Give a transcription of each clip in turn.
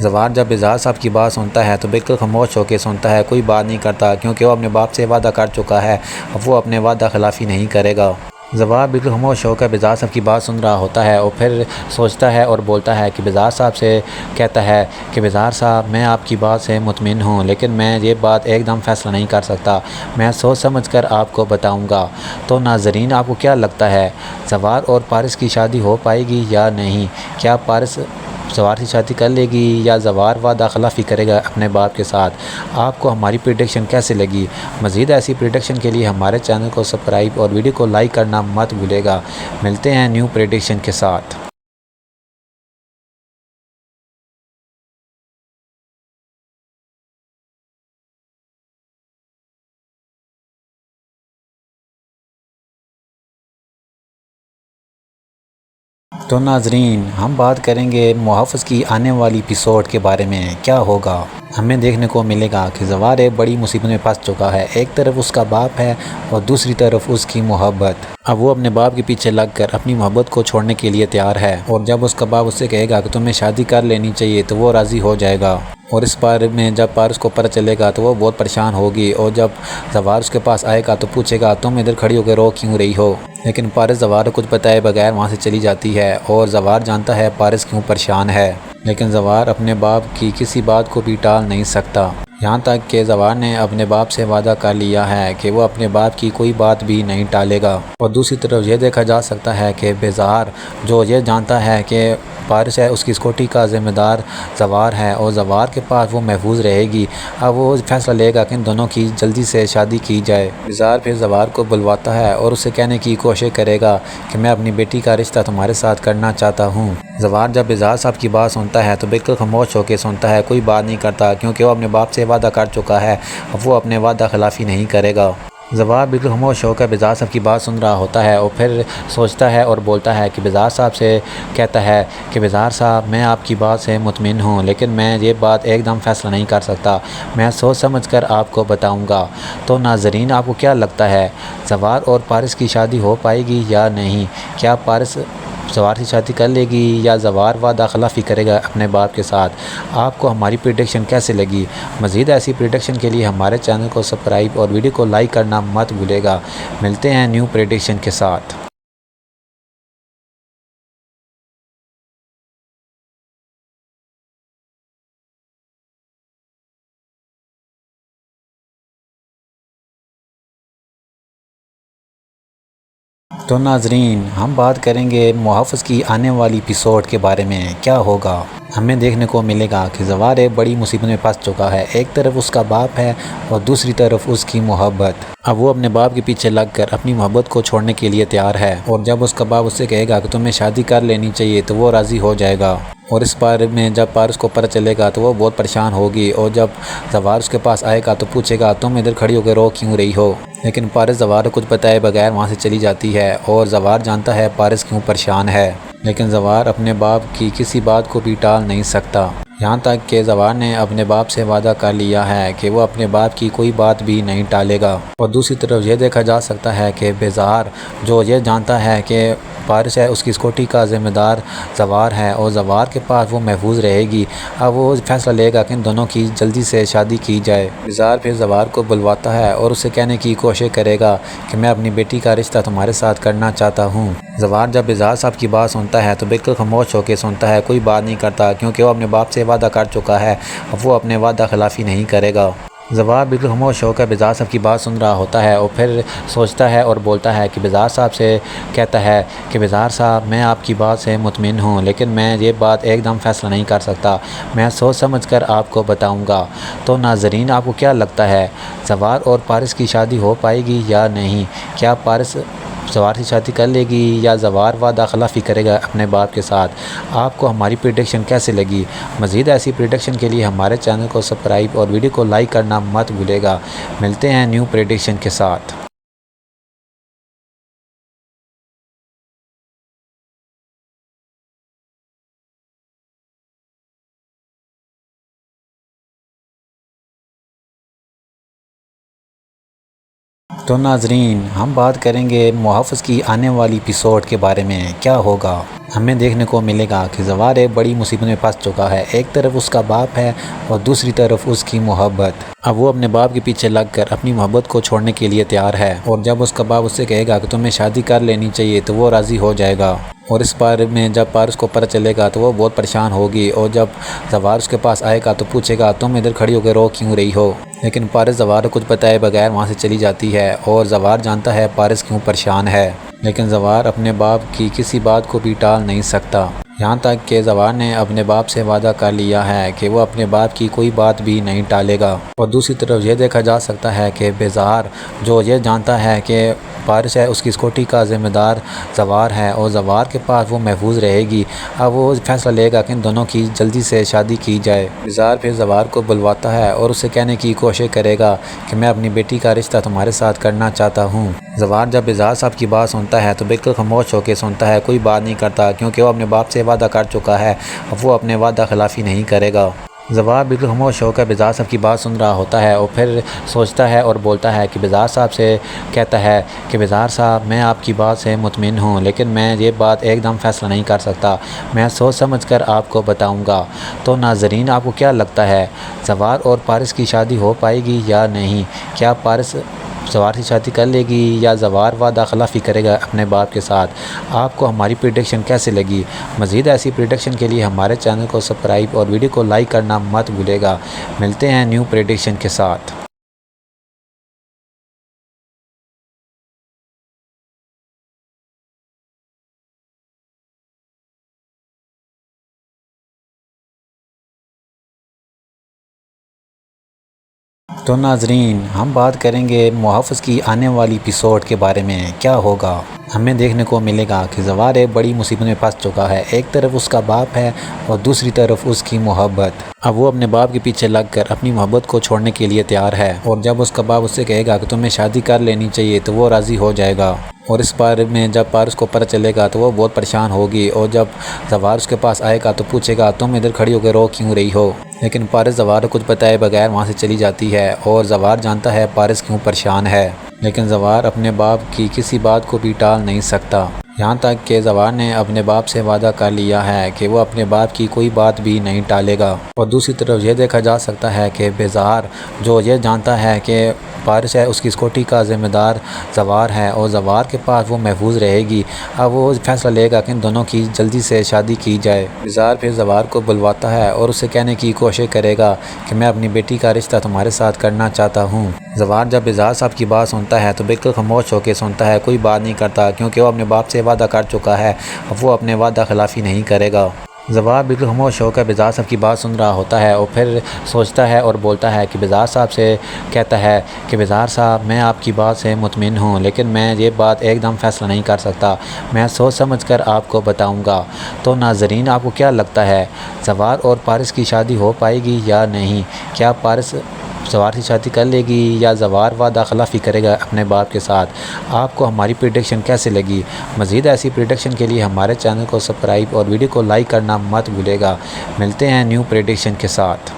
زوار جب اظہار صاحب کی بات سنتا ہے تو بالکل خاموش ہو کے سنتا ہے، کوئی بات نہیں کرتا کیونکہ وہ اپنے باپ سے وعدہ کر چکا ہے، اب وہ اپنے وعدہ خلافی نہیں کرے گا۔ زوار بالکل خاموش ہو کر بزار صاحب کی بات سن رہا ہوتا ہے اور پھر سوچتا ہے اور بولتا ہے کہ بزار صاحب سے کہتا ہے کہ بزار صاحب میں آپ کی بات سے مطمئن ہوں، لیکن میں یہ بات ایک دم فیصلہ نہیں کر سکتا، میں سوچ سمجھ کر آپ کو بتاؤں گا۔ تو ناظرین آپ کو کیا لگتا ہے زوار اور پارس کی شادی ہو پائے گی یا نہیں؟ کیا پارس زوار سے شادی کر لے گی یا زوار وعدہ خلافی کرے گا اپنے باپ کے ساتھ؟ آپ کو ہماری پریڈکشن کیسے لگی؟ مزید ایسی پریڈکشن کے لیے ہمارے چینل کو سبسکرائب اور ویڈیو کو لائک کرنا مت بھولے گا۔ ملتے ہیں نیو پریڈکشن کے ساتھ۔ تو ناظرین ہم بات کریں گے محافظ کی آنے والی ایپیسوڈ کے بارے میں، کیا ہوگا؟ ہمیں دیکھنے کو ملے گا کہ زوار بڑی مصیبت میں پھنس چکا ہے، ایک طرف اس کا باپ ہے اور دوسری طرف اس کی محبت۔ اب وہ اپنے باپ کے پیچھے لگ کر اپنی محبت کو چھوڑنے کے لیے تیار ہے، اور جب اس کا باپ اس سے کہے گا کہ تمہیں شادی کر لینی چاہیے تو وہ راضی ہو جائے گا۔ اور اس بارے میں جب پارس کو پتہ چلے گا تو وہ بہت پریشان ہوگی، اور جب زوار اس کے پاس آئے گا تو پوچھے گا تم ادھر کھڑی ہو کے رو کیوں رہی ہو؟ لیکن پارس زوار کو کچھ بتائے بغیر وہاں سے چلی جاتی ہے، اور زوار جانتا ہے پارس کیوں پریشان ہے، لیکن زوار اپنے باپ کی کسی بات کو بھی ٹال نہیں سکتا، یہاں تک کہ زوار نے اپنے باپ سے وعدہ کر لیا ہے کہ وہ اپنے باپ کی کوئی بات بھی نہیں ٹالے گا۔ اور دوسری طرف یہ دیکھا جا سکتا ہے کہ بیزار جو یہ جانتا ہے کہ پارس ہے اس کی اسکوٹی کا ذمہ دار زوار ہے اور زوار کے پاس وہ محفوظ رہے گی، اب وہ فیصلہ لے گا کہ ان دونوں کی جلدی سے شادی کی جائے۔ بیزار پھر زوار کو بلواتا ہے اور اسے کہنے کی کوشش کرے گا کہ میں اپنی بیٹی کا رشتہ تمہارے ساتھ کرنا چاہتا ہوں۔ زوار جب بیزار صاحب کی بات سنتا ہے تو بالکل خاموش ہو کے سنتا ہے، کوئی بات نہیں کرتا کیونکہ وہ اپنے باپ سے وعدہ کر چکا ہے، اب وہ اپنے وعدہ خلافی نہیں کرے گا۔ زوار بالکل خاموش ہو کر بزار صاحب کی بات سن رہا ہوتا ہے اور پھر سوچتا ہے اور بولتا ہے کہ بزار صاحب سے کہتا ہے کہ بزار صاحب میں آپ کی بات سے مطمئن ہوں، لیکن میں یہ بات ایک دم فیصلہ نہیں کر سکتا، میں سوچ سمجھ کر آپ کو بتاؤں گا۔ تو ناظرین آپ کو کیا لگتا ہے زوار اور پارس کی شادی ہو پائے گی یا نہیں؟ کیا پارس زوار سے شادی کر لے گی یا زوار وعدہ خلافی کرے گا اپنے باپ کے ساتھ؟ آپ کو ہماری پریڈکشن کیسے لگی؟ مزید ایسی پریڈکشن کے لیے ہمارے چینل کو سبسکرائب اور ویڈیو کو لائک کرنا مت بھولے گا۔ ملتے ہیں نیو پریڈکشن کے ساتھ۔ تو ناظرین ہم بات کریں گے محافظ کی آنے والی ایپیسوڈ کے بارے میں، کیا ہوگا؟ ہمیں دیکھنے کو ملے گا کہ زوار بڑی مصیبت میں پھنس چکا ہے، ایک طرف اس کا باپ ہے اور دوسری طرف اس کی محبت۔ اب وہ اپنے باپ کے پیچھے لگ کر اپنی محبت کو چھوڑنے کے لیے تیار ہے، اور جب اس کا باپ اس سے کہے گا کہ تمہیں شادی کر لینی چاہیے تو وہ راضی ہو جائے گا۔ اور اس بارے میں جب پارس کو پتہ چلے گا تو وہ بہت پریشان ہوگی، اور جب زوار اس کے پاس آئے گا تو پوچھے گا تم ادھر کھڑی ہو کے رو کیوں رہی ہو؟ لیکن پارس زوار کو کچھ بتائے بغیر وہاں سے چلی جاتی ہے، اور زوار جانتا ہے پارس کیوں پریشان ہے، لیکن زوار اپنے باپ کی کسی بات کو بھی ٹال نہیں سکتا، یہاں تک کہ زوار نے اپنے باپ سے وعدہ کر لیا ہے کہ وہ اپنے باپ کی کوئی بات بھی نہیں ٹالے گا۔ اور دوسری طرف یہ دیکھا جا سکتا ہے کہ بیزار جو یہ جانتا ہے کہ پارس ہے اس کی اسکوٹی کا ذمہ دار زوار ہے اور زوار کے پاس وہ محفوظ رہے گی، اب وہ فیصلہ لے گا کہ ان دونوں کی جلدی سے شادی کی جائے۔ بیزار پھر زوار کو بلواتا ہے اور اسے کہنے کی کوشش کرے گا کہ میں اپنی بیٹی کا رشتہ تمہارے ساتھ کرنا چاہتا ہوں۔ زوار جب بیزار صاحب کی بات سنتا ہے تو بالکل خاموش ہو کے سنتا ہے، کوئی بات نہیں کرتا کیونکہ وہ اپنے باپ سے وعدہ کر چکا ہے، اب وہ اپنے وعدہ خلافی نہیں کرے گا۔ زوار بالکل خاموش ہو کر بزار صاحب کی بات سن رہا ہوتا ہے اور پھر سوچتا ہے اور بولتا ہے کہ بزار صاحب سے کہتا ہے کہ بزار صاحب میں آپ کی بات سے مطمئن ہوں، لیکن میں یہ بات ایک دم فیصلہ نہیں کر سکتا، میں سوچ سمجھ کر آپ کو بتاؤں گا۔ تو ناظرین آپ کو کیا لگتا ہے زوار اور پارس کی شادی ہو پائے گی یا نہیں؟ کیا پارس زوار سے شادی کر لے گی یا زوار وعدہ خلافی کرے گا اپنے باپ کے ساتھ؟ آپ کو ہماری پریڈکشن کیسے لگی؟ مزید ایسی پریڈکشن کے لیے ہمارے چینل کو سبسکرائب اور ویڈیو کو لائک کرنا مت بھولے گا۔ ملتے ہیں نیو پریڈکشن کے ساتھ۔ تو ناظرین ہم بات کریں گے محافظ کی آنے والی ایپیسوڈ کے بارے میں، کیا ہوگا؟ ہمیں دیکھنے کو ملے گا کہ زوار ایک بڑی مصیبت میں پھنس چکا ہے۔ ایک طرف اس کا باپ ہے اور دوسری طرف اس کی محبت۔ اب وہ اپنے باپ کے پیچھے لگ کر اپنی محبت کو چھوڑنے کے لیے تیار ہے، اور جب اس کا باپ اس سے کہے گا کہ تمہیں شادی کر لینی چاہیے تو وہ راضی ہو جائے گا۔ اور اس بارے میں جب پارس کو پتہ چلے گا تو وہ بہت پریشان ہوگی، اور جب زوار اس کے پاس آئے گا تو پوچھے گا تم ادھر کھڑی ہو کے رو کیوں رہی ہو، لیکن پارس زوار کو کچھ بتائے بغیر وہاں سے چلی جاتی ہے، اور زوار جانتا ہے پارس کیوں پریشان ہے، لیکن زوار اپنے باپ کی کسی بات کو بھی ٹال نہیں سکتا، یہاں تک کہ زوار نے اپنے باپ سے وعدہ کر لیا ہے کہ وہ اپنے باپ کی کوئی بات بھی نہیں ٹالے گا۔ اور دوسری طرف یہ دیکھا جا سکتا ہے کہ بیزار جو یہ جانتا ہے کہ پارس ہے اس کی اسکوٹی کا ذمہ دار زوار ہے، اور زوار کے پاس وہ محفوظ رہے گی، اب وہ فیصلہ لے گا کہ ان دونوں کی جلدی سے شادی کی جائے۔ بیزار پھر زوار کو بلواتا ہے اور اسے کہنے کی کوشش کرے گا کہ میں اپنی بیٹی کا رشتہ تمہارے ساتھ کرنا چاہتا ہوں۔ زوار جب بیزار صاحب کی بات سنتا ہے تو بالکل خاموش ہو کے سنتا ہے، کوئی بات نہیں کرتا، کیونکہ وہ اپنے باپ سے وعدہ کر چکا ہے، اب وہ اپنے وعدہ خلافی نہیں کرے گا۔ زوار بالکل خاموش ہو کر بیزار صاحب کی بات سن رہا ہوتا ہے، اور پھر سوچتا ہے اور بولتا ہے کہ بیزار صاحب سے کہتا ہے کہ بیزار صاحب میں آپ کی بات سے مطمئن ہوں، لیکن میں یہ بات ایک دم فیصلہ نہیں کر سکتا، میں سوچ سمجھ کر آپ کو بتاؤں گا۔ تو ناظرین آپ کو کیا لگتا ہے زوار اور پارس کی شادی ہو پائے گی یا نہیں؟ کیا پارس زوار سے شادی کر لے گی یا زوار وعدہ خلافی کرے گا اپنے باپ کے ساتھ؟ آپ کو ہماری پریڈکشن کیسے لگی؟ مزید ایسی پریڈکشن کے لیے ہمارے چینل کو سبسکرائب اور ویڈیو کو لائک کرنا مت بھولے گا۔ ملتے ہیں نیو پریڈکشن کے ساتھ۔ تو ناظرین ہم بات کریں گے محافظ کی آنے والی ایپیسوڈ کے بارے میں، کیا ہوگا؟ ہمیں دیکھنے کو ملے گا کہ زوار ایک بڑی مصیبت میں پھنس چکا ہے، ایک طرف اس کا باپ ہے اور دوسری طرف اس کی محبت۔ اب وہ اپنے باپ کے پیچھے لگ کر اپنی محبت کو چھوڑنے کے لیے تیار ہے، اور جب اس کا باپ اس سے کہے گا کہ تمہیں شادی کر لینی چاہیے تو وہ راضی ہو جائے گا۔ اور اس بارے میں جب پارس کو پتہ چلے گا تو وہ بہت پریشان ہوگی، اور جب زوار اس کے پاس آئے گا تو پوچھے گا تم ادھر کھڑی ہو کے رو کیوں رہی ہو، لیکن پارس زوار کو کچھ بتائے بغیر وہاں سے چلی جاتی ہے، اور زوار جانتا ہے پارس کیوں پریشان ہے، لیکن زوار اپنے باپ کی کسی بات کو بھی ٹال نہیں سکتا، یہاں تک کہ زوار نے اپنے باپ سے وعدہ کر لیا ہے کہ وہ اپنے باپ کی کوئی بات بھی نہیں ٹالے گا۔ اور دوسری طرف یہ دیکھا جا سکتا ہے کہ بیزار جو یہ جانتا ہے کہ پارس ہے اس کی اسکوٹی کا ذمہ دار زوار ہے، اور زوار کے پاس وہ محفوظ رہے گی، اب وہ فیصلہ لے گا کہ ان دونوں کی جلدی سے شادی کی جائے۔ بیزار پھر زوار کو بلواتا ہے اور اسے کہنے کی کوشش کرے گا کہ میں اپنی بیٹی کا رشتہ تمہارے ساتھ کرنا چاہتا ہوں۔ زوار جب بیزار صاحب کی بات سنتا ہے تو بالکل خاموش ہو کے سنتا ہے، کوئی بات نہیں کرتا، کیونکہ وہ اپنے باپ سے وعدہ کر چکا ہے، اب وہ اپنے وعدہ خلافی نہیں کرے گا۔ زوار بالکل خاموش ہو کر بیزار صاحب کی بات سن رہا ہوتا ہے، اور پھر سوچتا ہے اور بولتا ہے کہ بیزار صاحب سے کہتا ہے کہ بیزار صاحب میں آپ کی بات سے مطمئن ہوں، لیکن میں یہ بات ایک دم فیصلہ نہیں کر سکتا، میں سوچ سمجھ کر آپ کو بتاؤں گا۔ تو ناظرین آپ کو کیا لگتا ہے زوار اور پارس کی شادی ہو پائے گی یا نہیں؟ کیا پارس زوار سے شادی کر لے گی یا زوار وعدہ خلافی کرے گا اپنے باپ کے ساتھ؟ آپ کو ہماری پریڈکشن کیسے لگی؟ مزید ایسی پریڈکشن کے لیے ہمارے چینل کو سبسکرائب اور ویڈیو کو لائک کرنا مت بھولے گا۔ ملتے ہیں نیو پریڈکشن کے ساتھ۔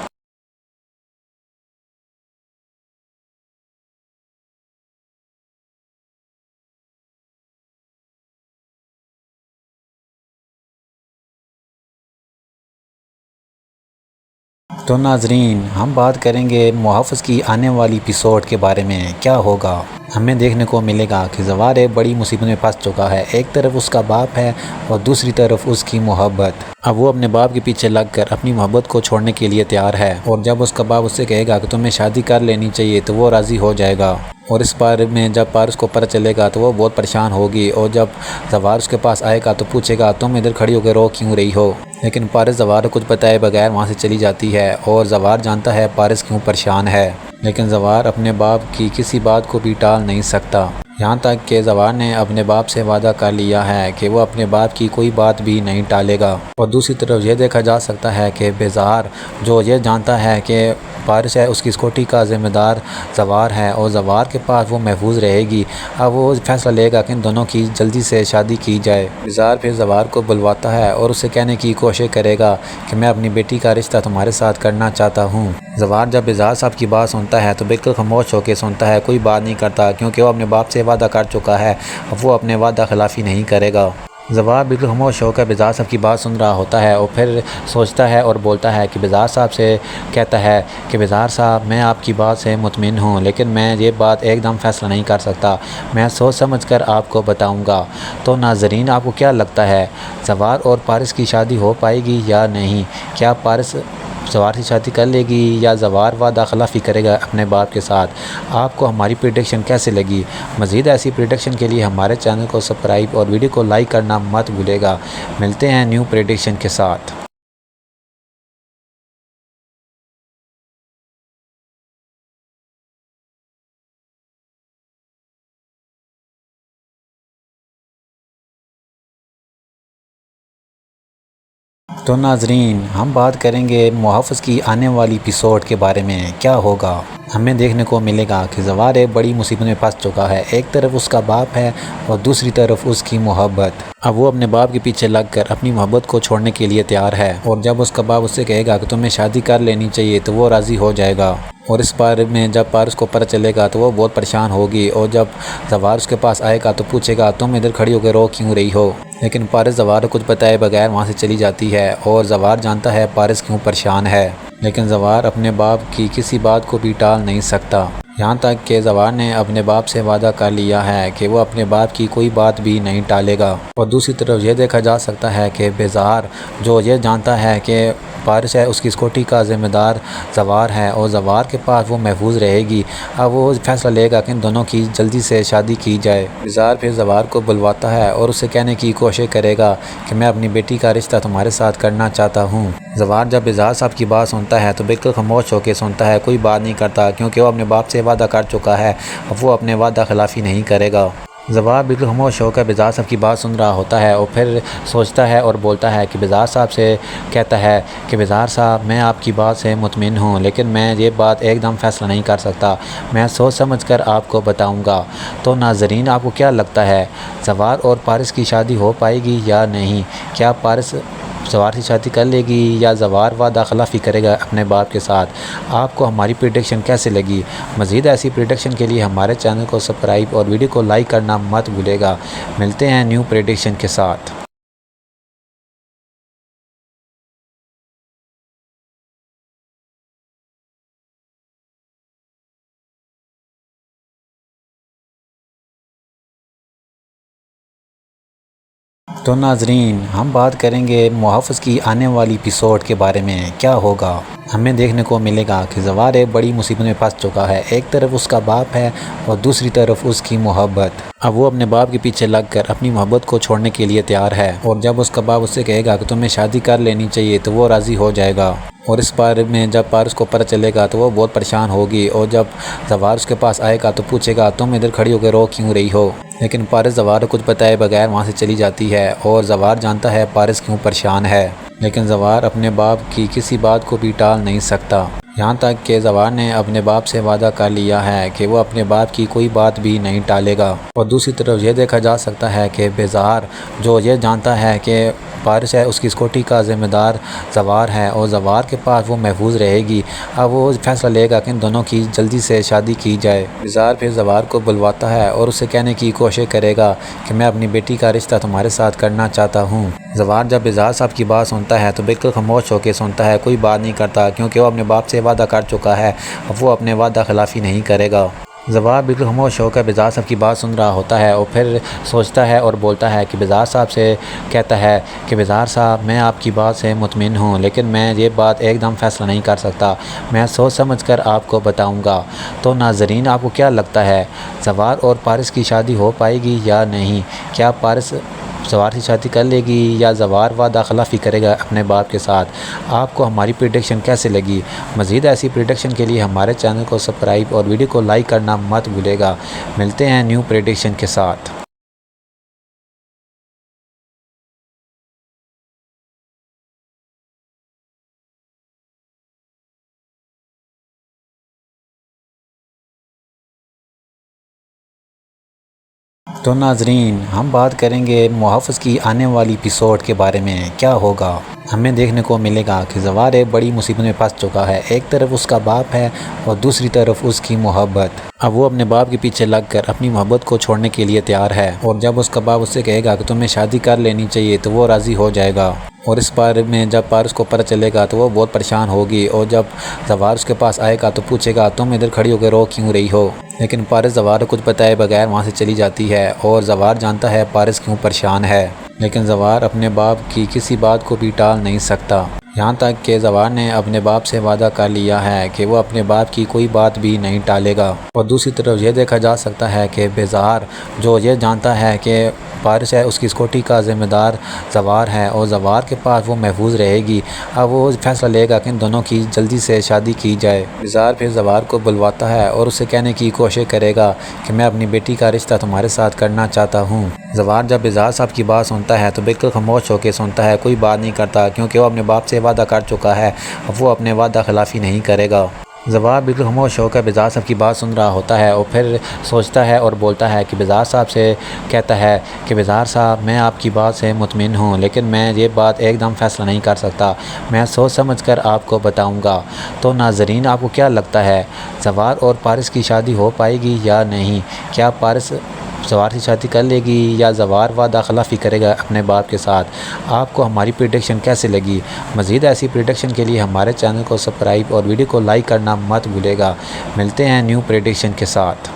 تو ناظرین ہم بات کریں گے محافظ کی آنے والی ایپیسوڈ کے بارے میں، کیا ہوگا؟ ہمیں دیکھنے کو ملے گا کہ زوار ایک بڑی مصیبت میں پھنس چکا ہے، ایک طرف اس کا باپ ہے اور دوسری طرف اس کی محبت۔ اب وہ اپنے باپ کے پیچھے لگ کر اپنی محبت کو چھوڑنے کے لیے تیار ہے، اور جب اس کا باپ اس سے کہے گا کہ تمہیں شادی کر لینی چاہیے تو وہ راضی ہو جائے گا۔ اور اس بارے میں جب پارس کو پتہ چلے گا تو وہ بہت پریشان ہوگی، اور جب زوار اس کے پاس آئے گا تو پوچھے گا تم ادھر کھڑی ہو کے رو کیوں رہی ہو، لیکن پارس زوار کو کچھ بتائے بغیر وہاں سے چلی جاتی ہے، اور زوار جانتا ہے پارس کیوں پریشان ہے، لیکن زوار اپنے باپ کی کسی بات کو بھی ٹال نہیں سکتا، یہاں تک کہ زوار نے اپنے باپ سے وعدہ کر لیا ہے کہ وہ اپنے باپ کی کوئی بات بھی نہیں ٹالے گا۔ اور دوسری طرف یہ دیکھا جا سکتا ہے کہ بیزار جو یہ جانتا ہے کہ پارس ہے اس کی اسکوٹی کا ذمہ دار زوار ہے، اور زوار کے پاس وہ محفوظ رہے گی، اب وہ فیصلہ لے گا کہ ان دونوں کی جلدی سے شادی کی جائے۔ بیزار پھر زوار کو بلواتا ہے اور اسے کہنے کی کوشش کرے گا کہ میں اپنی بیٹی کا رشتہ تمہارے ساتھ کرنا چاہتا ہوں۔ زوار جب بیزار صاحب کی بات سنتا ہے تو بالکل خاموش ہو کے سنتا ہے، کوئی بات نہیں کرتا، کیونکہ وہ اپنے باپ سے وعدہ کر چکا ہے، اب وہ اپنے وعدہ خلافی نہیں کرے گا۔ زوار بالکل خاموش ہو کر بیزار صاحب کی بات سن رہا ہوتا ہے اور پھر سوچتا ہے اور بولتا ہے کہ بیزار صاحب سے کہتا ہے کہ بیزار صاحب میں آپ کی بات سے مطمئن ہوں، لیکن میں یہ بات ایک دم فیصلہ نہیں کر سکتا، میں سوچ سمجھ کر آپ کو بتاؤں گا۔ تو ناظرین آپ کو کیا لگتا ہے زوار اور پارس کی شادی ہو پائے گی یا نہیں؟ کیا پارس زوار سے شادی کر لے گی یا زوار وعدہ خلافی کرے گا اپنے باپ کے ساتھ؟ آپ کو ہماری پریڈکشن کیسے لگی؟ مزید ایسی پریڈکشن کے لیے ہمارے چینل کو سبسکرائب اور ویڈیو کو لائک کرنا مت بھولے گا۔ ملتے ہیں نیو پریڈکشن کے ساتھ۔ تو ناظرین ہم بات کریں گے محافظ کی آنے والی ایپیسوڈ کے بارے میں، کیا ہوگا؟ ہمیں دیکھنے کو ملے گا کہ زوار ایک بڑی مصیبت میں پھنس چکا ہے، ایک طرف اس کا باپ ہے اور دوسری طرف اس کی محبت۔ اب وہ اپنے باپ کے پیچھے لگ کر اپنی محبت کو چھوڑنے کے لیے تیار ہے، اور جب اس کا باپ اس سے کہے گا کہ تمہیں شادی کر لینی چاہیے تو وہ راضی ہو جائے گا۔ اور اس بارے میں جب پارس کو پتہ چلے گا تو وہ بہت پریشان ہوگی، اور جب زوار اس کے پاس آئے گا تو پوچھے گا تم ادھر کھڑی ہو کے رو کیوں رہی ہو؟ لیکن پارس زوار کو کچھ بتائے بغیر وہاں سے چلی جاتی ہے، اور زوار جانتا ہے پارس کیوں پریشان ہے، لیکن زوار اپنے باپ کی کسی بات کو بھی ٹال نہیں سکتا، یہاں تک کہ زوار نے اپنے باپ سے وعدہ کر لیا ہے کہ وہ اپنے باپ کی کوئی بات بھی نہیں ٹالے گا۔ اور دوسری طرف یہ دیکھا جا سکتا ہے کہ بیزار جو یہ جانتا ہے کہ پارس ہے اس کی اسکوٹی کا ذمہ دار زوار ہے اور زوار کے پاس وہ محفوظ رہے گی، اب وہ فیصلہ لے گا کہ ان دونوں کی جلدی سے شادی کی جائے۔ بیزار پھر زوار کو بلواتا ہے اور اسے کہنے کی کوشش کرے گا کہ میں اپنی بیٹی کا رشتہ تمہارے ساتھ کرنا چاہتا ہوں۔ زوار جب بیزار صاحب کی بات سنتا ہے تو بالکل خاموش ہو کے سنتا ہے، کوئی بات نہیں کرتا، کیونکہ وہ اپنے باپ سے وعدہ کر چکا ہے، اب وہ اپنے وعدہ خلافی نہیں کرے گا۔ زوار بالکل خاموش ہو کر بیزار صاحب کی بات سن رہا ہوتا ہے اور پھر سوچتا ہے اور بولتا ہے کہ بیزار صاحب سے کہتا ہے کہ بیزار صاحب میں آپ کی بات سے مطمئن ہوں، لیکن میں یہ بات ایک دم فیصلہ نہیں کر سکتا، میں سوچ سمجھ کر آپ کو بتاؤں گا۔ تو ناظرین آپ کو کیا لگتا ہے زوار اور پارس کی شادی ہو پائے گی یا نہیں؟ کیا پارس زوار سے شادی کر لے گی یا زوار وعدہ خلافی کرے گا اپنے باپ کے ساتھ؟ آپ کو ہماری پریڈکشن کیسے لگی؟ مزید ایسی پریڈکشن کے لیے ہمارے چینل کو سبسکرائب اور ویڈیو کو لائک کرنا مت بھولے گا۔ ملتے ہیں نیو پریڈکشن کے ساتھ۔ تو ناظرین ہم بات کریں گے محافظ کی آنے والی ایپیسوڈ کے بارے میں، کیا ہوگا؟ ہمیں دیکھنے کو ملے گا کہ زوار ایک بڑی مصیبت میں پھنس چکا ہے، ایک طرف اس کا باپ ہے اور دوسری طرف اس کی محبت۔ اب وہ اپنے باپ کے پیچھے لگ کر اپنی محبت کو چھوڑنے کے لیے تیار ہے، اور جب اس کا باپ اس سے کہے گا کہ تمہیں شادی کر لینی چاہیے تو وہ راضی ہو جائے گا۔ اور اس بارے میں جب پارس کو پتہ چلے گا تو وہ بہت پریشان ہوگی، اور جب زوار اس کے پاس آئے گا تو پوچھے گا تم ادھر کھڑی ہو کے رو کیوں رہی ہو؟ لیکن پارس زوار کو کچھ بتائے بغیر وہاں سے چلی جاتی ہے، اور زوار جانتا ہے پارس کیوں پریشان ہے، لیکن زوار اپنے باپ کی کسی بات کو بھی ٹال نہیں سکتا، یہاں تک کہ زوار نے اپنے باپ سے وعدہ کر لیا ہے کہ وہ اپنے باپ کی کوئی بات بھی نہیں ٹالے گا۔ اور دوسری طرف یہ دیکھا جا سکتا ہے کہ بیزار جو یہ جانتا ہے کہ پارس ہے اس کی اسکوٹی کا ذمہ دار زوار ہے اور زوار کے پاس وہ محفوظ رہے گی، اب وہ فیصلہ لے گا کہ ان دونوں کی جلدی سے شادی کی جائے۔ بیزار پھر زوار کو بلواتا ہے اور اسے کہنے کی کوشش کرے گا کہ میں اپنی بیٹی کا رشتہ تمہارے ساتھ کرنا چاہتا ہوں۔ زوار جب بیزار صاحب کی بات سنتا ہے تو بالکل خاموش ہو کے سنتا ہے، کوئی بات نہیں کرتا، کیونکہ وہ اپنے باپ سے وعدہ کر چکا ہے، اب وہ اپنے وعدہ خلافی نہیں کرے گا۔ زوار بالکل خاموش ہو کر بیزار صاحب کی بات سن رہا ہوتا ہے اور پھر سوچتا ہے اور بولتا ہے کہ بیزار صاحب سے کہتا ہے کہ بیزار صاحب میں آپ کی بات سے مطمئن ہوں، لیکن میں یہ بات ایک دم فیصلہ نہیں کر سکتا، میں سوچ سمجھ کر آپ کو بتاؤں گا۔ تو ناظرین آپ کو کیا لگتا ہے زوار اور پارس کی شادی ہو پائے گی یا نہیں؟ کیا پارس زوار سے شادی کر لے گی یا زوار وعدہ خلافی کرے گا اپنے باپ کے ساتھ؟ آپ کو ہماری پریڈکشن کیسے لگی؟ مزید ایسی پریڈکشن کے لیے ہمارے چینل کو سبسکرائب اور ویڈیو کو لائک کرنا مت بھولے گا۔ ملتے ہیں نیو پریڈکشن کے ساتھ۔ تو ناظرین ہم بات کریں گے محافظ کی آنے والی ایپیسوڈ کے بارے میں، کیا ہوگا؟ ہمیں دیکھنے کو ملے گا کہ زوار بڑی مصیبت میں پھنس چکا ہے۔ ایک طرف اس کا باپ ہے اور دوسری طرف اس کی محبت۔ اب وہ اپنے باپ کے پیچھے لگ کر اپنی محبت کو چھوڑنے کے لیے تیار ہے، اور جب اس کا باپ اس سے کہے گا کہ تمہیں شادی کر لینی چاہیے تو وہ راضی ہو جائے گا۔ اور اس بارے میں جب پارس کو پتہ چلے گا تو وہ بہت پریشان ہوگی، اور جب زوار اس کے پاس آئے گا تو پوچھے گا تم ادھر کھڑی ہو کے رو کیوں رہی ہو؟ لیکن پارس زوار کو کچھ بتائے بغیر وہاں سے چلی جاتی ہے، اور زوار جانتا ہے پارس کیوں پریشان ہے، لیکن زوار اپنے باپ کی کسی بات کو بھی ٹال نہیں سکتا، یہاں تک کہ زوار نے اپنے باپ سے وعدہ کر لیا ہے کہ وہ اپنے باپ کی کوئی بات بھی نہیں ٹالے گا۔ اور دوسری طرف یہ دیکھا جا سکتا ہے کہ بیزار جو یہ جانتا ہے کہ پارس ہے اس کی اسکوٹی کا ذمہ دار زوار ہے، اور زوار کے پاس وہ محفوظ رہے گی۔ اب وہ فیصلہ لے گا کہ ان دونوں کی جلدی سے شادی کی جائے۔ بیزار پھر زوار کو بلواتا ہے اور اسے کہنے کی کوشش کرے گا کہ میں اپنی بیٹی کا رشتہ تمہارے ساتھ کرنا چاہتا ہوں۔ زوار جب بیزار صاحب کی بات سنتا ہے تو بالکل خاموش ہو کے سنتا ہے، کوئی بات نہیں کرتا، کیونکہ وہ اپنے باپ سے وعدہ کر چکا ہے، اب وہ اپنے وعدہ خلافی نہیں کرے گا۔ زوار بالکل خاموش ہو کر بیزار صاحب کی بات سن رہا ہوتا ہے، اور پھر سوچتا ہے اور بولتا ہے کہ بیزار صاحب سے کہتا ہے کہ بیزار صاحب میں آپ کی بات سے مطمئن ہوں، لیکن میں یہ بات ایک دم فیصلہ نہیں کر سکتا، میں سوچ سمجھ کر آپ کو بتاؤں گا۔ تو ناظرین آپ کو کیا لگتا ہے زوار اور پارس کی شادی ہو پائے گی یا نہیں؟ کیا پارس زوار سے شادی کر لے گی یا زوار وعدہ خلافی کرے گا اپنے باپ کے ساتھ؟ آپ کو ہماری پریڈکشن کیسے لگی؟ مزید ایسی پریڈکشن کے لیے ہمارے چینل کو سبسکرائب اور ویڈیو کو لائک کرنا مت بھولے گا۔ ملتے ہیں نیو پریڈکشن کے ساتھ۔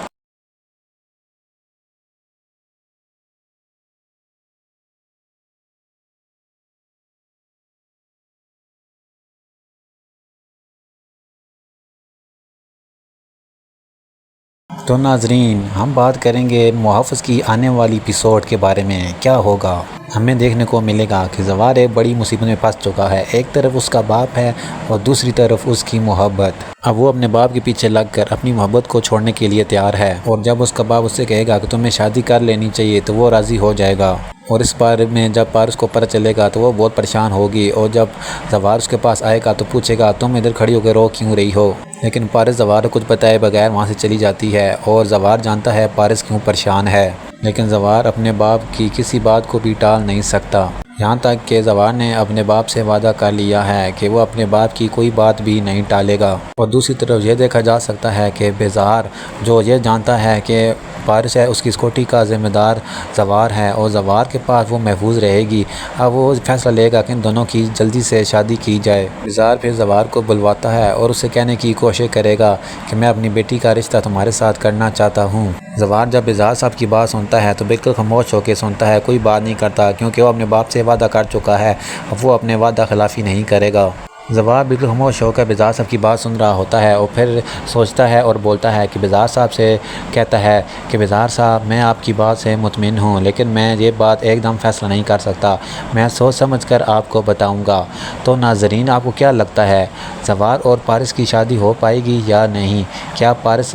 تو ناظرین ہم بات کریں گے محافظ کی آنے والی ایپیسوڈ کے بارے میں، کیا ہوگا؟ ہمیں دیکھنے کو ملے گا کہ زوار بڑی مصیبت میں پھنس چکا ہے، ایک طرف اس کا باپ ہے اور دوسری طرف اس کی محبت۔ اب وہ اپنے باپ کے پیچھے لگ کر اپنی محبت کو چھوڑنے کے لیے تیار ہے، اور جب اس کا باپ اس سے کہے گا کہ تمہیں شادی کر لینی چاہیے تو وہ راضی ہو جائے گا۔ اور اس بارے میں جب پارس کو پتہ چلے گا تو وہ بہت پریشان ہوگی، اور جب زوار اس کے پاس آئے گا تو پوچھے گا تم ادھر کھڑی ہو کے رو کیوں رہی ہو؟ لیکن پارس زوار کو کچھ بتائے بغیر وہاں سے چلی جاتی ہے، اور زوار جانتا ہے پارس کیوں پریشان ہے، لیکن زوار اپنے باپ کی کسی بات کو بھی ٹال نہیں سکتا، یہاں تک کہ زوار نے اپنے باپ سے وعدہ کر لیا ہے کہ وہ اپنے باپ کی کوئی بات بھی نہیں ٹالے گا۔ اور دوسری طرف یہ دیکھا جا سکتا ہے کہ بیزار جو یہ جانتا ہے کہ پارس ہے اس کی اسکوٹی کا ذمہ دار زوار ہے، اور زوار کے پاس وہ محفوظ رہے گی، اب وہ فیصلہ لے گا کہ ان دونوں کی جلدی سے شادی کی جائے۔ بیزار پھر زوار کو بلواتا ہے اور اسے کہنے کی کوشش کرے گا کہ میں اپنی بیٹی کا رشتہ تمہارے ساتھ کرنا چاہتا ہوں۔ زوار جب بیزار صاحب کی بات سنتا ہے تو بالکل خاموش ہو کے سنتا ہے، کوئی بات نہیں کرتا، کیونکہ وہ اپنے باپ سے وعدہ کر چکا ہے، اب وہ اپنے وعدہ خلافی نہیں کرے گا۔ زوار بالکل خاموش ہو کر بیزار صاحب کی بات سن رہا ہوتا ہے، اور پھر سوچتا ہے اور بولتا ہے کہ بیزار صاحب سے کہتا ہے کہ بیزار صاحب میں آپ کی بات سے مطمئن ہوں، لیکن میں یہ بات ایک دم فیصلہ نہیں کر سکتا، میں سوچ سمجھ کر آپ کو بتاؤں گا۔ تو ناظرین آپ کو کیا لگتا ہے زوار اور پارس کی شادی ہو پائے گی یا نہیں؟ کیا پارس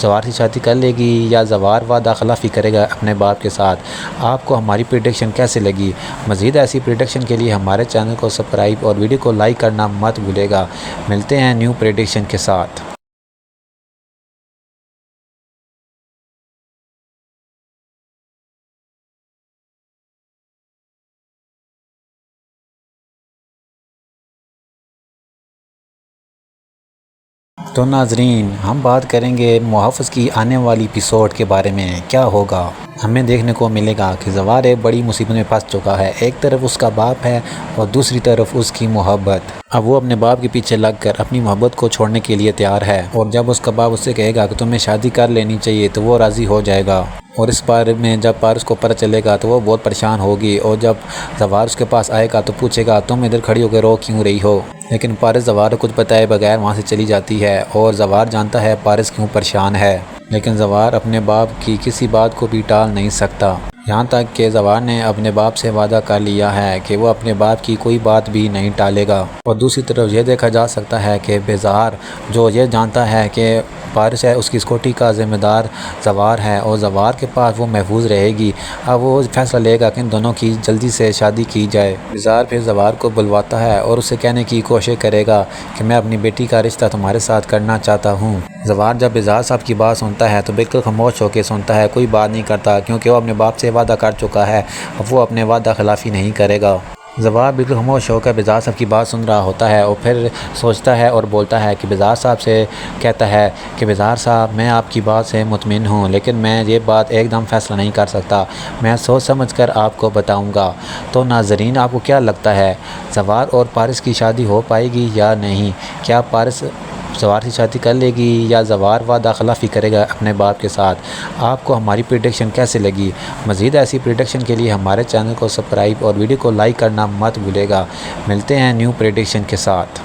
زوار سے شادی کر لے گی یا زوار وعدہ خلافی کرے گا اپنے باپ کے ساتھ؟ آپ کو ہماری پریڈکشن کیسے لگی؟ مزید ایسی پریڈکشن کے لیے ہمارے چینل کو سبسکرائب اور ویڈیو کو لائک کرنا مت بھولے گا۔ ملتے ہیں نیو پریڈکشن کے ساتھ۔ تو ناظرین ہم بات کریں گے محافظ کی آنے والی ایپیسوڈ کے بارے میں، کیا ہوگا؟ ہمیں دیکھنے کو ملے گا کہ زوار بڑی مصیبت میں پھنس چکا ہے، ایک طرف اس کا باپ ہے اور دوسری طرف اس کی محبت۔ اب وہ اپنے باپ کے پیچھے لگ کر اپنی محبت کو چھوڑنے کے لیے تیار ہے، اور جب اس کا باپ اس سے کہے گا کہ تمہیں شادی کر لینی چاہیے تو وہ راضی ہو جائے گا۔ اور اس بارے میں جب پارس کو پتہ چلے گا تو وہ بہت پریشان ہوگی، اور جب زوار اس کے پاس آئے گا تو پوچھے گا تم ادھر کھڑی ہو کے رو کیوں رہی ہو؟ لیکن پارس زوار کو کچھ بتائے بغیر وہاں سے چلی جاتی ہے، اور زوار جانتا ہے پارس کیوں پریشان ہے، لیکن زوار اپنے باپ کی کسی بات کو بھی ٹال نہیں سکتا، یہاں تک کہ زوار نے اپنے باپ سے وعدہ کر لیا ہے کہ وہ اپنے باپ کی کوئی بات بھی نہیں ٹالے گا۔ اور دوسری طرف یہ دیکھا جا سکتا ہے کہ بیزار جو یہ جانتا ہے کہ پارس ہے اس کی اسکوٹی کا ذمہ دار زوار ہے، اور زوار کے پاس وہ محفوظ رہے گی، اب وہ فیصلہ لے گا کہ ان دونوں کی جلدی سے شادی کی جائے۔ بیزار پھر زوار کو بلواتا ہے اور اسے کہنے کی کوشش کرے گا کہ میں اپنی بیٹی کا رشتہ تمہارے ساتھ کرنا چاہتا ہوں۔ زوار جب بیزار صاحب کی بات سنتا ہے تو بالکل خاموش ہو کے سنتا ہے، کوئی بات نہیں کرتا، کیونکہ وہ اپنے باپ سے وعدہ کر چکا ہے، اب وہ اپنے وعدہ خلافی نہیں کرے گا۔ زوار بالکل خاموش ہو کر بزار صاحب کی بات سن رہا ہوتا ہے اور پھر سوچتا ہے اور بولتا ہے کہ بزار صاحب سے کہتا ہے کہ بزار صاحب میں آپ کی بات سے مطمئن ہوں، لیکن میں یہ بات ایک دم فیصلہ نہیں کر سکتا، میں سوچ سمجھ کر آپ کو بتاؤں گا۔ تو ناظرین آپ کو کیا لگتا ہے زوار اور پارس کی شادی ہو پائے گی یا نہیں؟ کیا پارس زوار سے شادی کر لے گی یا زوار وعدہ خلافی کرے گا اپنے باپ کے ساتھ؟ آپ کو ہماری پریڈکشن کیسے لگی؟ مزید ایسی پریڈکشن کے لیے ہمارے چینل کو سبسکرائب اور ویڈیو کو لائک کرنا مت بھولے گا۔ ملتے ہیں نیو پریڈکشن کے ساتھ۔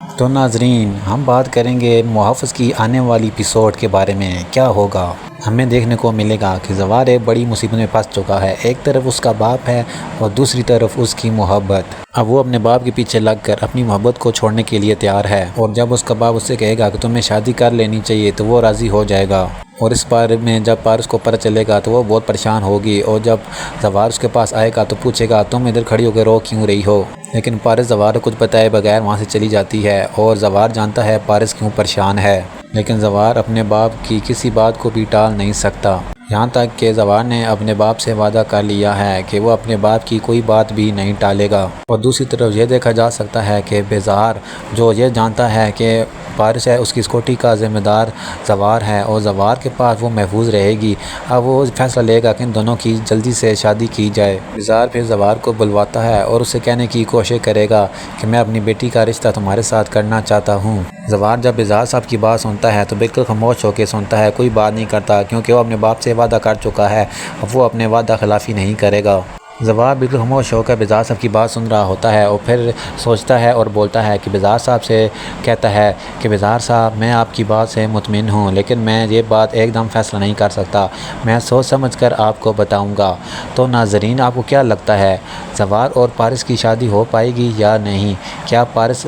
تو ناظرین ہم بات کریں گے محافظ کی آنے والی ایپیسوڈ کے بارے میں، کیا ہوگا؟ ہمیں دیکھنے کو ملے گا کہ زوار بڑی مصیبت میں پھنس چکا ہے، ایک طرف اس کا باپ ہے اور دوسری طرف اس کی محبت۔ اب وہ اپنے باپ کے پیچھے لگ کر اپنی محبت کو چھوڑنے کے لیے تیار ہے، اور جب اس کا باپ اس سے کہے گا کہ تمہیں شادی کر لینی چاہیے تو وہ راضی ہو جائے گا۔ اور اس بارے میں جب پارس کو پتہ چلے گا تو وہ بہت پریشان ہوگی، اور جب زوار اس کے پاس آئے گا تو پوچھے گا تم ادھر کھڑی ہو کے رو کیوں رہی ہو؟ لیکن پارس زوار کو کچھ بتائے بغیر وہاں سے چلی جاتی ہے، اور زوار جانتا ہے پارس کیوں پریشان ہے، لیکن زوار اپنے باپ کی کسی بات کو بھی ٹال نہیں سکتا، یہاں تک کہ زوار نے اپنے باپ سے وعدہ کر لیا ہے کہ وہ اپنے باپ کی کوئی بات بھی نہیں ٹالے گا۔ اور دوسری طرف یہ دیکھا جا سکتا ہے کہ بیزار جو یہ جانتا ہے کہ پارس ہے اس کی اسکوٹی کا ذمہ دار زوار ہے اور زوار کے پاس وہ محفوظ رہے گی، اب وہ فیصلہ لے گا کہ ان دونوں کی جلدی سے شادی کی جائے۔ بیزار پھر زوار کو بلواتا ہے اور اسے کہنے کی کوشش کرے گا کہ میں اپنی بیٹی کا رشتہ تمہارے ساتھ کرنا چاہتا ہوں۔ زوار جب بیزار صاحب کی بات سنتا ہے تو بالکل خاموش ہو کے سنتا ہے، کوئی بات نہیں کرتا، کیونکہ وہ اپنے باپ سے وعدہ کر چکا ہے، اب وہ اپنے وعدہ خلافی نہیں کرے گا۔ زوار بالکل خاموش ہو کر بیزار صاحب کی بات سن رہا ہوتا ہے اور پھر سوچتا ہے اور بولتا ہے کہ بیزار صاحب سے کہتا ہے کہ بیزار صاحب میں آپ کی بات سے مطمئن ہوں، لیکن میں یہ بات ایک دم فیصلہ نہیں کر سکتا، میں سوچ سمجھ کر آپ کو بتاؤں گا۔ تو ناظرین آپ کو کیا لگتا ہے زوار اور پارس کی شادی ہو پائے گی یا نہیں؟ کیا پارس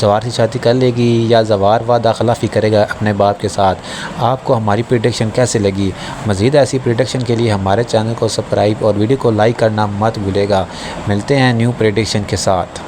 زوار سے شادی کر لے گی یا زوار وعدہ خلافی کرے گا اپنے باپ کے ساتھ؟ آپ کو ہماری پریڈکشن کیسے لگی؟ مزید ایسی پریڈکشن کے لیے ہمارے چینل کو سبسکرائب اور ویڈیو کو لائک کرنا مت بھولے گا۔ ملتے ہیں نیو پریڈکشن کے ساتھ۔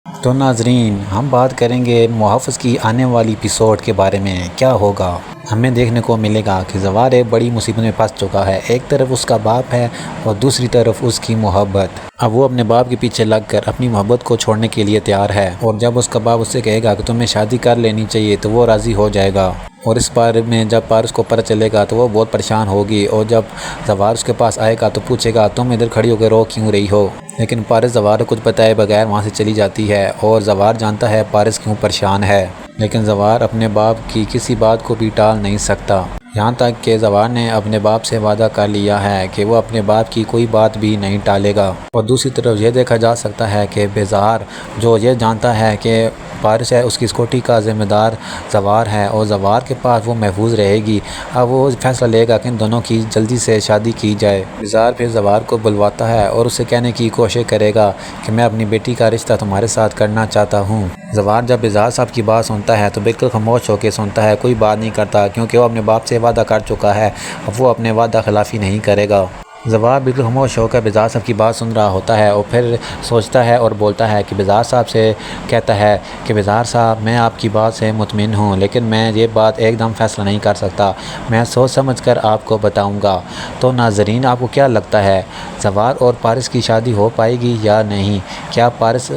تو ناظرین ہم بات کریں گے محافظ کی آنے والی ایپیسوڈ کے بارے میں، کیا ہوگا؟ ہمیں دیکھنے کو ملے گا کہ زوار بڑی مصیبت میں پھنس چکا ہے، ایک طرف اس کا باپ ہے اور دوسری طرف اس کی محبت۔ اب وہ اپنے باپ کے پیچھے لگ کر اپنی محبت کو چھوڑنے کے لیے تیار ہے، اور جب اس کا باپ اس سے کہے گا کہ تمہیں شادی کر لینی چاہیے تو وہ راضی ہو جائے گا۔ اور اس بارے میں جب پارس کو پتہ چلے گا تو وہ بہت پریشان ہوگی، اور جب زوار اس کے پاس آئے گا تو پوچھے گا تم ادھر کھڑی ہو کے رو کیوں رہی ہو؟ لیکن پارس زوار کو کچھ بتائے بغیر وہاں سے چلی جاتی ہے، اور زوار جانتا ہے پارس کیوں پریشان ہے، لیکن زوار اپنے باپ کی کسی بات کو بھی ٹال نہیں سکتا، یہاں تک کہ زوار نے اپنے باپ سے وعدہ کر لیا ہے کہ وہ اپنے باپ کی کوئی بات بھی نہیں ٹالے گا۔ اور دوسری طرف یہ دیکھا جا سکتا ہے کہ بیزار جو یہ جانتا ہے کہ پارس ہے اس کی اسکوٹی کا ذمہ دار زوار ہے اور زوار کے پاس وہ محفوظ رہے گی، اب وہ فیصلہ لے گا کہ ان دونوں کی جلدی سے شادی کی جائے۔ بیزار پھر زوار کو بلواتا ہے اور اسے کہنے کی کوشش کرے گا کہ میں اپنی بیٹی کا رشتہ تمہارے ساتھ کرنا چاہتا ہوں۔ زوار جب بیزار صاحب کی بات سنتا ہے تو بالکل خاموش ہو کے سنتا ہے، کوئی بات نہیں کرتا، کیونکہ وہ اپنے باپ سے وعدہ کر چکا ہے، اب وہ اپنے وعدہ خلافی نہیں کرے گا۔ زوار بالکل خاموش ہو کر بیزار صاحب کی بات سن رہا ہوتا ہے اور پھر سوچتا ہے اور بولتا ہے کہ بیزار صاحب سے کہتا ہے کہ بیزار صاحب میں آپ کی بات سے مطمئن ہوں، لیکن میں یہ بات ایک دم فیصلہ نہیں کر سکتا، میں سوچ سمجھ کر آپ کو بتاؤں گا۔ تو ناظرین آپ کو کیا لگتا ہے زوار اور پارس کی شادی ہو پائے گی یا نہیں؟ کیا پارس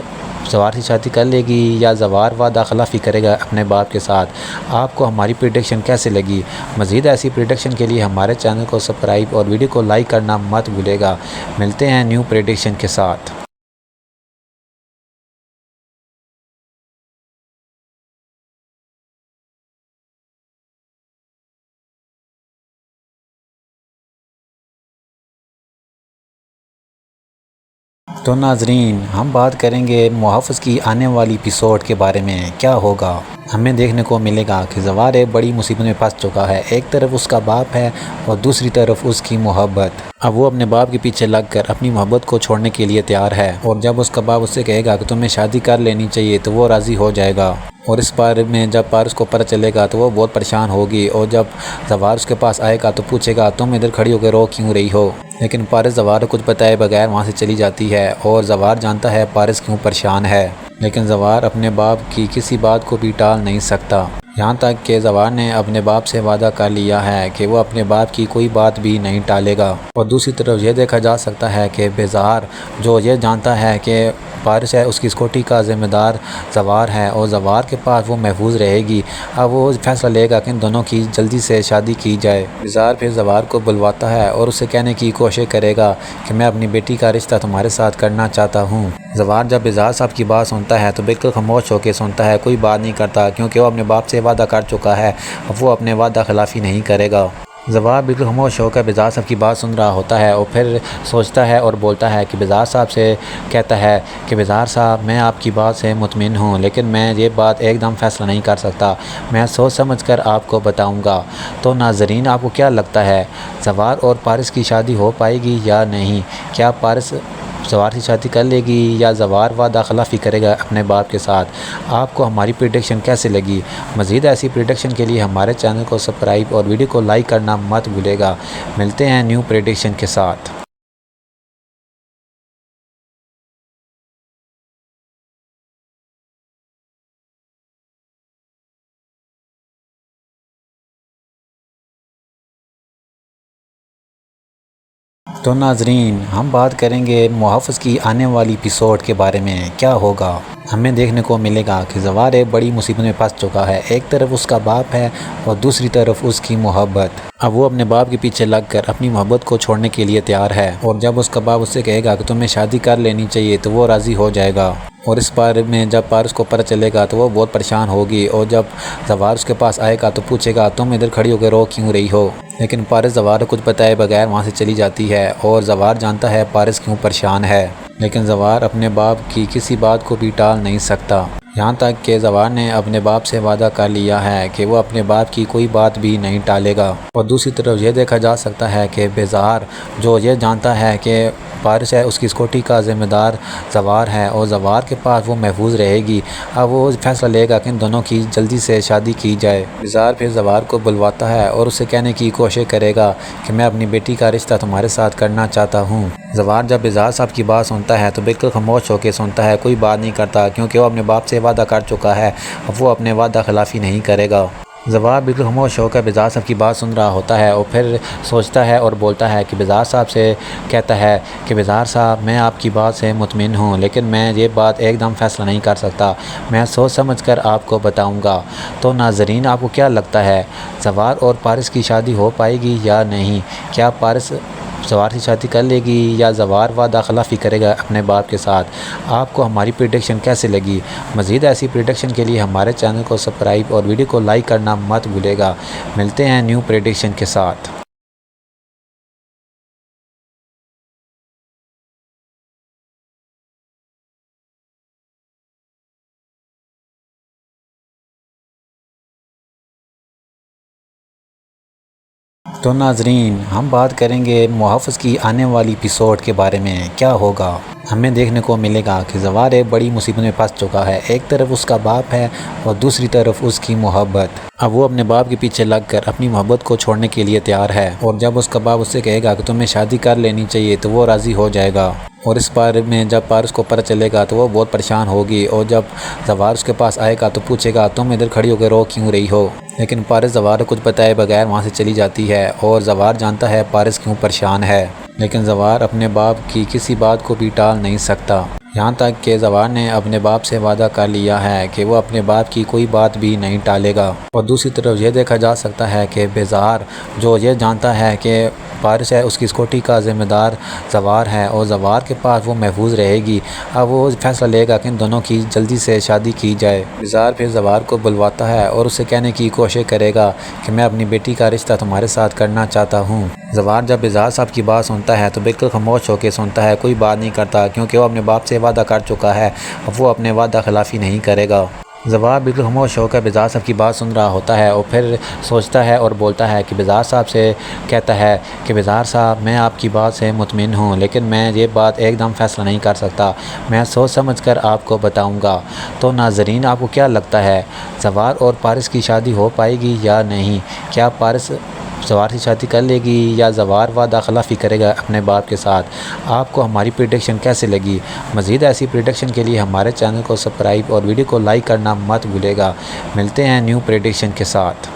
زوار سے شادی کر لے گی یا زوار وعدہ خلافی کرے گا اپنے باپ کے ساتھ؟ آپ کو ہماری پریڈکشن کیسے لگی؟ مزید ایسی پریڈکشن کے لیے ہمارے چینل کو سبسکرائب اور ویڈیو کو لائک کرنا مت بھولے گا۔ ملتے ہیں نیو پریڈکشن کے ساتھ۔ تو ناظرین ہم بات کریں گے محافظ کی آنے والی ایپیسوڈ کے بارے میں، کیا ہوگا؟ ہمیں دیکھنے کو ملے گا کہ زوار ایک بڑی مصیبت میں پھنس چکا ہے۔ ایک طرف اس کا باپ ہے اور دوسری طرف اس کی محبت۔ اب وہ اپنے باپ کے پیچھے لگ کر اپنی محبت کو چھوڑنے کے لیے تیار ہے، اور جب اس کا باپ اس سے کہے گا کہ تمہیں شادی کر لینی چاہیے تو وہ راضی ہو جائے گا۔ اور اس بارے میں جب پارس کو پتہ چلے گا تو وہ بہت پریشان ہوگی، اور جب زوار اس کے پاس آئے گا تو پوچھے گا تم ادھر کھڑی ہو کے رو کیوں رہی ہو، لیکن پارس زوار کو کچھ بتائے بغیر وہاں سے چلی جاتی ہے، اور زوار جانتا ہے پارس کیوں پریشان ہے، لیکن زوار اپنے باپ کی کسی بات کو بھی ٹال نہیں سکتا، یہاں تک کہ زوار نے اپنے باپ سے وعدہ کر لیا ہے کہ وہ اپنے باپ کی کوئی بات بھی نہیں ٹالے گا۔ اور دوسری طرف یہ دیکھا جا سکتا ہے کہ بیزار جو یہ جانتا ہے کہ پارس ہے اس کی اسکوٹی کا ذمہ دار زوار ہے، اور زوار کے پاس وہ محفوظ رہے گی، اب وہ فیصلہ لے گا کہ ان دونوں کی جلدی سے شادی کی جائے۔ بیزار پھر زوار کو بلواتا ہے اور اسے کہنے کی کوشش کرے گا کہ میں اپنی بیٹی کا رشتہ تمہارے ساتھ کرنا چاہتا ہوں۔ زوار جب بیزار صاحب کی بات سنتا ہے تو بالکل خاموش ہو کے سنتا ہے، کوئی بات نہیں کرتا، کیونکہ وہ اپنے باپ سے وعدہ کر چکا ہے، اب وہ اپنے وعدہ خلافی نہیں کرے گا۔ زوار بالکل خاموش ہو کر بیزار صاحب کی بات سن رہا ہوتا ہے، اور پھر سوچتا ہے اور بولتا ہے کہ بیزار صاحب سے کہتا ہے کہ بیزار صاحب میں آپ کی بات سے مطمئن ہوں، لیکن میں یہ بات ایک دم فیصلہ نہیں کر سکتا، میں سوچ سمجھ کر آپ کو بتاؤں گا۔ تو ناظرین آپ کو کیا لگتا ہے زوار اور پارس کی شادی ہو پائے گی یا نہیں؟ کیا پارس زوار سے شادی کر لے گی یا زوار وعدہ خلافی کرے گا اپنے باپ کے ساتھ؟ آپ کو ہماری پریڈکشن کیسے لگی؟ مزید ایسی پریڈکشن کے لیے ہمارے چینل کو سبسکرائب اور ویڈیو کو لائک کرنا مت بھولے گا۔ ملتے ہیں نیو پریڈکشن کے ساتھ۔ تو ناظرین ہم بات کریں گے محافظ کی آنے والی ایپیسوڈ کے بارے میں، کیا ہوگا؟ ہمیں دیکھنے کو ملے گا کہ زوار ایک بڑی مصیبت میں پھنس چکا ہے، ایک طرف اس کا باپ ہے اور دوسری طرف اس کی محبت۔ اب وہ اپنے باپ کے پیچھے لگ کر اپنی محبت کو چھوڑنے کے لیے تیار ہے، اور جب اس کا باپ اس سے کہے گا کہ تمہیں شادی کر لینی چاہیے تو وہ راضی ہو جائے گا۔ اور اس بارے میں جب پارس کو پتہ چلے گا تو وہ بہت پریشان ہوگی، اور جب زوار اس کے پاس آئے گا تو پوچھے گا تم ادھر کھڑی ہو کے رو کیوں رہی ہو، لیکن پارس زوار کو کچھ بتائے بغیر وہاں سے چلی جاتی ہے، اور زوار جانتا ہے پارس کیوں پریشان ہے، لیکن زوار اپنے باپ کی کسی بات کو بھی ٹال نہیں سکتا، یہاں تک کہ زوار نے اپنے باپ سے وعدہ کر لیا ہے کہ وہ اپنے باپ کی کوئی بات بھی نہیں ٹالے گا۔ اور دوسری طرف یہ دیکھا جا سکتا ہے کہ بیزار جو یہ جانتا ہے کہ پارس ہے اس کی اسکوٹی کا ذمہ دار زوار ہے، اور زوار کے پاس وہ محفوظ رہے گی، اب وہ فیصلہ لے گا کہ ان دونوں کی جلدی سے شادی کی جائے۔ بیزار پھر زوار کو بلواتا ہے اور اسے کہنے کی کوشش کرے گا کہ میں اپنی بیٹی کا رشتہ تمہارے ساتھ کرنا چاہتا ہوں۔ زوار جب بیزار صاحب کی بات سنتا ہے تو بالکل خاموش ہو کے سنتا ہے، کوئی بات نہیں کرتا، کیونکہ وہ اپنے باپ سے وعدہ کر چکا ہے، اب وہ اپنے وعدہ خلافی نہیں کرے گا۔ زوار بالکل خاموش ہو کر بیزار صاحب کی بات سن رہا ہوتا ہے، اور پھر سوچتا ہے اور بولتا ہے کہ بیزار صاحب سے کہتا ہے کہ بیزار صاحب میں آپ کی بات سے مطمئن ہوں، لیکن میں یہ بات ایک دم فیصلہ نہیں کر سکتا، میں سوچ سمجھ کر آپ کو بتاؤں گا۔ تو ناظرین آپ کو کیا لگتا ہے زوار اور پارس کی شادی ہو پائے گی یا نہیں؟ کیا پارس زوار سے شادی کر لے گی یا زوار وعدہ خلافی کرے گا اپنے باپ کے ساتھ؟ آپ کو ہماری پریڈکشن کیسے لگی؟ مزید ایسی پریڈکشن کے لیے ہمارے چینل کو سبسکرائب اور ویڈیو کو لائک کرنا مت بھولے گا۔ ملتے ہیں نیو پریڈکشن کے ساتھ۔ تو ناظرین ہم بات کریں گے محافظ کی آنے والی ایپیسوڈ کے بارے میں، کیا ہوگا؟ ہمیں دیکھنے کو ملے گا کہ زوار ایک بڑی مصیبت میں پھنس چکا ہے، ایک طرف اس کا باپ ہے اور دوسری طرف اس کی محبت۔ اب وہ اپنے باپ کے پیچھے لگ کر اپنی محبت کو چھوڑنے کے لیے تیار ہے، اور جب اس کا باپ اس سے کہے گا کہ تمہیں شادی کر لینی چاہیے تو وہ راضی ہو جائے گا۔ اور اس بارے میں جب پارس کو پتہ چلے گا تو وہ بہت پریشان ہوگی، اور جب زوار اس کے پاس آئے گا تو پوچھے گا تم ادھر کھڑی ہو کے رو کیوں رہی ہو، لیکن پارس زوار کو کچھ بتائے بغیر وہاں سے چلی جاتی ہے، اور زوار جانتا ہے پارس کیوں پریشان ہے، لیکن زوار اپنے باپ کی کسی بات کو بھی ٹال نہیں سکتا، یہاں تک کہ زوار نے اپنے باپ سے وعدہ کر لیا ہے کہ وہ اپنے باپ کی کوئی بات بھی نہیں ٹالے گا۔ اور دوسری طرف یہ دیکھا جا سکتا ہے کہ بیزار جو یہ جانتا ہے کہ پارس ہے اس کی اسکوٹی کا ذمہ دار زوار ہے، اور زوار کے پاس وہ محفوظ رہے گی، اب وہ فیصلہ لے گا کہ ان دونوں کی جلدی سے شادی کی جائے۔ بیزار پھر زوار کو بلواتا ہے اور اسے کہنے کی کوشش کرے گا کہ میں اپنی بیٹی کا رشتہ تمہارے ساتھ کرنا چاہتا ہوں۔ زوار جب بیزار صاحب کی بات سنتا ہے تو بالکل خاموش ہو کے سنتا ہے، کوئی بات نہیں کرتا، کیونکہ وہ اپنے باپ سے وعدہ کر چکا ہے، اب وہ اپنے وعدہ خلافی نہیں کرے گا۔ زوار بالکل خاموش ہو کر بیزار صاحب کی بات سن رہا ہوتا ہے اور پھر سوچتا ہے اور بولتا ہے کہ بیزار صاحب سے کہتا ہے کہ بیزار صاحب میں آپ کی بات سے مطمئن ہوں، لیکن میں یہ بات ایک دم فیصلہ نہیں کر سکتا، میں سوچ سمجھ کر آپ کو بتاؤں گا۔ تو ناظرین آپ کو کیا لگتا ہے زوار اور پارس کی شادی ہو پائے گی یا نہیں؟ کیا پارس زوار سے شادی کر لے گی یا زوار وعدہ خلافی کرے گا اپنے باپ کے ساتھ؟ آپ کو ہماری پریڈکشن کیسے لگی؟ مزید ایسی پریڈکشن کے لیے ہمارے چینل کو سبسکرائب اور ویڈیو کو لائک کرنا مت بھولے گا۔ ملتے ہیں نیو پریڈکشن کے ساتھ۔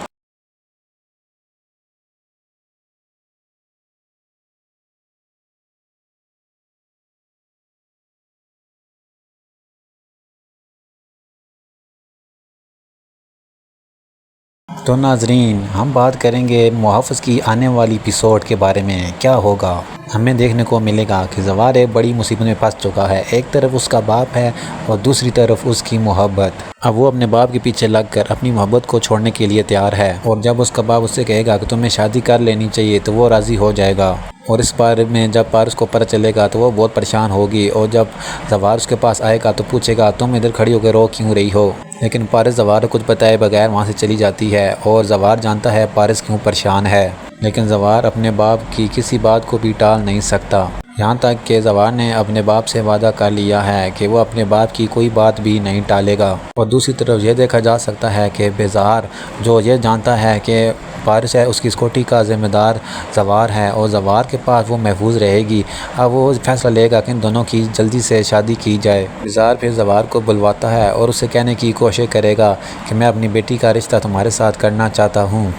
تو ناظرین ہم بات کریں گے محافظ کی آنے والی ایپیسوڈ کے بارے میں کیا ہوگا۔ ہمیں دیکھنے کو ملے گا کہ زوار ایک بڑی مصیبت میں پھنس چکا ہے، ایک طرف اس کا باپ ہے اور دوسری طرف اس کی محبت۔ اب وہ اپنے باپ کے پیچھے لگ کر اپنی محبت کو چھوڑنے کے لیے تیار ہے، اور جب اس کا باپ اس سے کہے گا کہ تمہیں شادی کر لینی چاہیے تو وہ راضی ہو جائے گا۔ اور اس بارے میں جب پارس کو پتہ چلے گا تو وہ بہت پریشان ہوگی، اور جب زوار اس کے پاس آئے گا تو پوچھے گا تم ادھر کھڑی ہو کے رو کیوں رہی ہو؟ لیکن پارس زوار کو کچھ بتائے بغیر وہاں سے چلی جاتی ہے، اور زوار جانتا ہے پارس کیوں پریشان ہے، لیکن زوار اپنے باپ کی کسی بات کو بھی ٹال نہیں سکتا، یہاں تک کہ زوار نے اپنے باپ سے وعدہ کر لیا ہے کہ وہ اپنے باپ کی کوئی بات بھی نہیں ٹالے گا۔ اور دوسری طرف یہ دیکھا جا سکتا ہے کہ بیزار جو یہ جانتا ہے کہ پارس ہے اس کی اسکوٹی کا ذمہ دار زوار ہے اور زوار کے پاس وہ محفوظ رہے گی، اب وہ فیصلہ لے گا کہ ان دونوں کی جلدی سے شادی کی جائے۔ بیزار پھر زوار کو بلواتا ہے اور اسے کہنے کی کوشش کرے گا کہ میں اپنی بیٹی کا رشتہ تمہارے ساتھ کرنا چاہتا ہوں۔